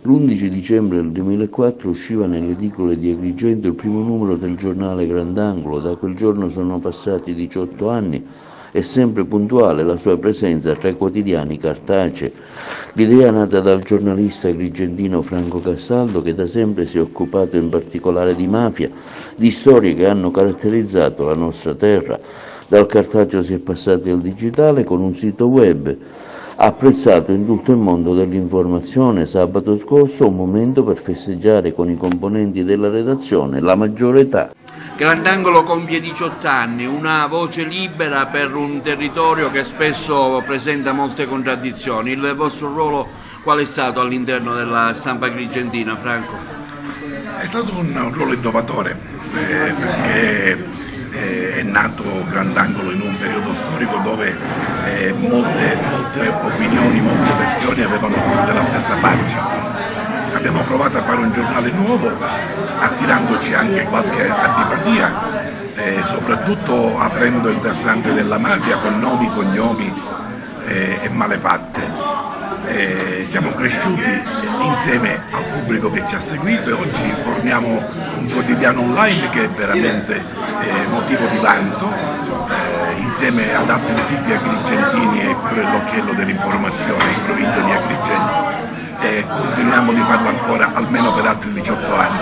L'11 dicembre del 2004 usciva nelle edicole di Agrigento il primo numero del giornale Grandangolo. Da quel giorno sono passati 18 anni e sempre puntuale la sua presenza tra i quotidiani cartacei. L'idea nata dal giornalista agrigentino Franco Castaldo, che da sempre si è occupato in particolare di mafia, di storie che hanno caratterizzato la nostra terra. Dal cartaceo si è passati al digitale con un sito web apprezzato in tutto il mondo dell'informazione. Sabato scorso un momento per festeggiare con i componenti della redazione la maggiore età. Grandangolo compie 18 anni, una voce libera per un territorio che spesso presenta molte contraddizioni. Il vostro ruolo qual è stato all'interno della stampa agrigentina, Franco? È stato un ruolo innovatore perché è nato Grandangolo in un periodo storico dove molte opinioni, molte versioni avevano tutte la stessa faccia. Abbiamo provato a fare un giornale nuovo, attirandoci anche qualche antipatia, soprattutto aprendo il versante della mafia con nomi, cognomi e malefatte. Siamo cresciuti insieme al pubblico che ci ha seguito e oggi formiamo un quotidiano online che è veramente motivo di vanto, insieme ad altri siti agrigentini e fiore all'occhiello dell'informazione in provincia di Agrigento, e continuiamo di farlo ancora almeno per altri 18 anni.